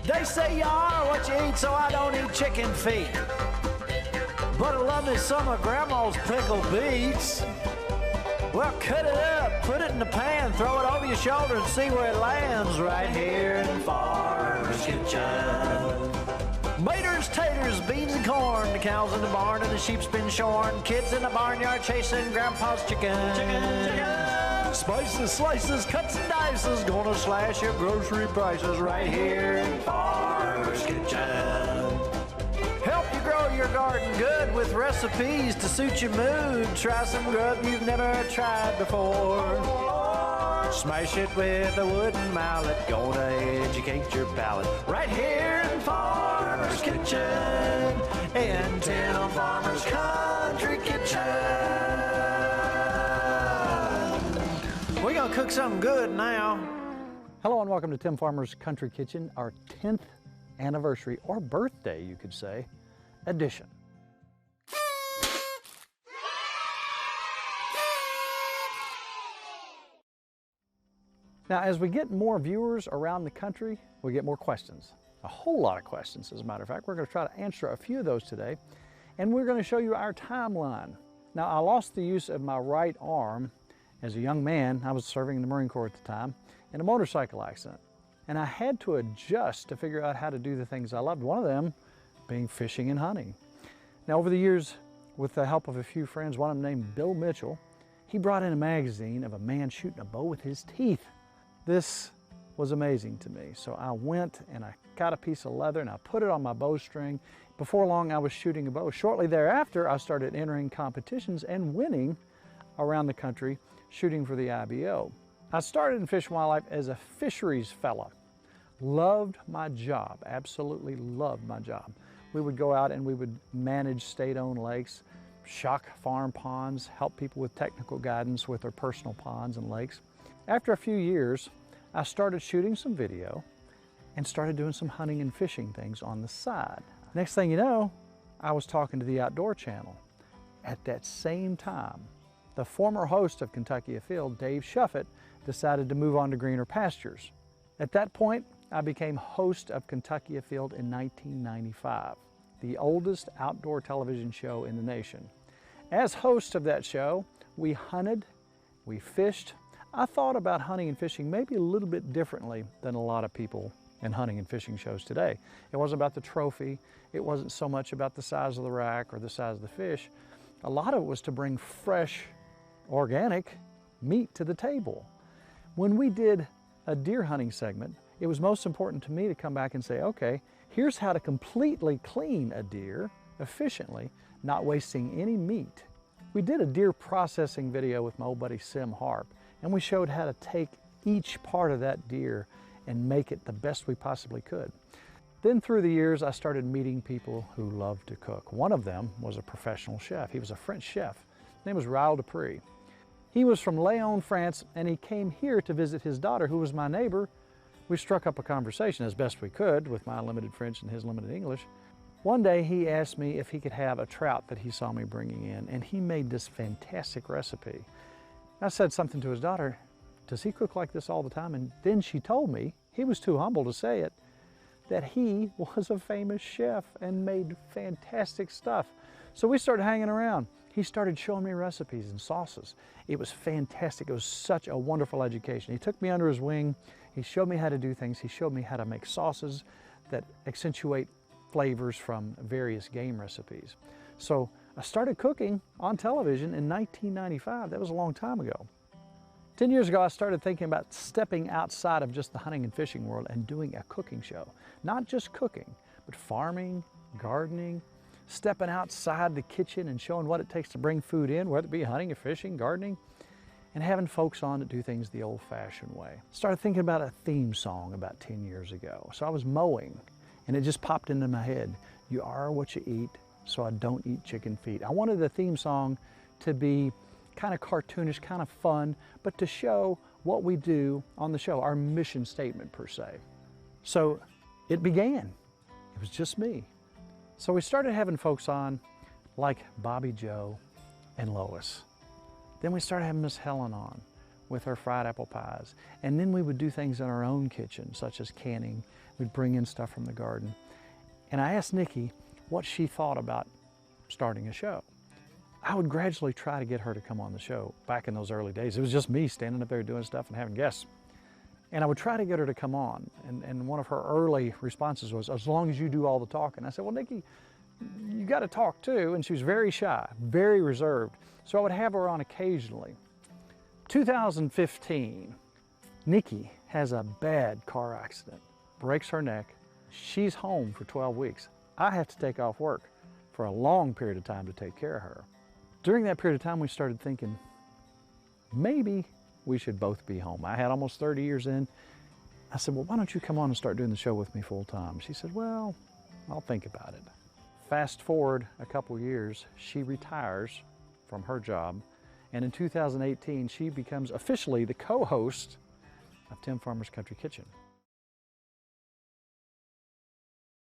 They say you are what you eat, so I don't eat chicken feet. But I love me some of Grandma's pickled beets. Well, cut it up, put it in the pan, throw it over your shoulder and see where it lands right here in Farmer's Kitchen. Maters, taters, beans and corn, the cows in the barn and the sheep's been shorn, kids in the barnyard chasing Grandpa's chicken. Spices, slices, cuts and dices, gonna slash your grocery prices right here in Farmer's Kitchen. Help you grow your garden good with recipes to suit your mood. Try some grub you've never tried before. Smash it with a wooden mallet, gonna educate your palate. Right here in Farmer's Kitchen, in Tim Farmer's Country Kitchen. We're gonna cook something good now. Hello and welcome to Tim Farmer's Country Kitchen, our 10th anniversary, or birthday, you could say, edition. Now, as we get more viewers around the country, we get more questions. A whole lot of questions, as a matter of fact. We're going to try to answer a few of those today, and we're going to show you our timeline. Now, I lost the use of my right arm as a young man. I was serving in the Marine Corps at the time, in a motorcycle accident. And I had to adjust to figure out how to do the things I loved, one of them being fishing and hunting. Now, over the years, with the help of a few friends, one of them named Bill Mitchell, he brought in a magazine of a man shooting a bow with his teeth. This was amazing to me. So I went and I got a piece of leather and I put it on my bowstring. Before long, I was shooting a bow. Shortly thereafter, I started entering competitions and winning around the country, shooting for the IBO. I started in Fish and Wildlife as a fisheries fella. Loved my job, absolutely loved my job. We would go out and we would manage state-owned lakes, shock farm ponds, help people with technical guidance with their personal ponds and lakes. After a few years, I started shooting some video and started doing some hunting and fishing things on the side. Next thing you know, I was talking to the Outdoor Channel. At that same time, the former host of Kentucky Afield, Dave Shuffett, decided to move on to greener pastures. At that point, I became host of Kentucky Afield in 1995, the oldest outdoor television show in the nation. As host of that show, we hunted, we fished. I thought about hunting and fishing maybe a little bit differently than a lot of people in hunting and fishing shows today. It wasn't about the trophy. It wasn't so much about the size of the rack or the size of the fish. A lot of it was to bring fresh, organic meat to the table. When we did a deer hunting segment, it was most important to me to come back and say, okay, here's how to completely clean a deer efficiently, not wasting any meat. We did a deer processing video with my old buddy Sim Harp, and we showed how to take each part of that deer and make it the best we possibly could. Then through the years, I started meeting people who loved to cook. One of them was a professional chef. He was a French chef. His name was Raoul Dupree. He was from Lyon, France, and he came here to visit his daughter, who was my neighbor. We struck up a conversation as best we could with my limited French and his limited English. One day he asked me if he could have a trout that he saw me bringing in, and he made this fantastic recipe. I said something to his daughter, does he cook like this all the time? And then she told me, he was too humble to say it, that he was a famous chef and made fantastic stuff. So we started hanging around. He started showing me recipes and sauces. It was fantastic. It was such a wonderful education. He took me under his wing. He showed me how to do things. He showed me how to make sauces that accentuate flavors from various game recipes. So I started cooking on television in 1995. That was a long time ago. 10 years ago, I started thinking about stepping outside of just the hunting and fishing world and doing a cooking show. Not just cooking, but farming, gardening, stepping outside the kitchen and showing what it takes to bring food in, whether it be hunting or fishing, gardening, and having folks on that do things the old-fashioned way. Started thinking about a theme song about 10 years ago. So I was mowing, and it just popped into my head. You are what you eat, so I don't eat chicken feet. I wanted the theme song to be kind of cartoonish, kind of fun, but to show what we do on the show, our mission statement per se. So it began. It was just me. So we started having folks on like Bobby Joe and Lois. Then we started having Miss Helen on with her fried apple pies. And then we would do things in our own kitchen, such as canning We'd bring in stuff from the garden. And I asked Nikki what she thought about starting a show. I would gradually try to get her to come on the show. Back in those early days, it was just me standing up there doing stuff and having guests. And I would try to get her to come on. And one of her early responses was, as long as you do all the talking. I said, well, Nikki, you got to talk too. And she was very shy, very reserved. So I would have her on occasionally. 2015, Nikki has a bad car accident, breaks her neck. She's home for 12 weeks. I have to take off work for a long period of time to take care of her. During that period of time, we started thinking, maybe we should both be home. I had almost 30 years in. I said, well, why don't you come on and start doing the show with me full time? She said, well, I'll think about it. Fast forward a couple years, she retires from her job. And in 2018, she becomes officially the co-host of Tim Farmer's Country Kitchen.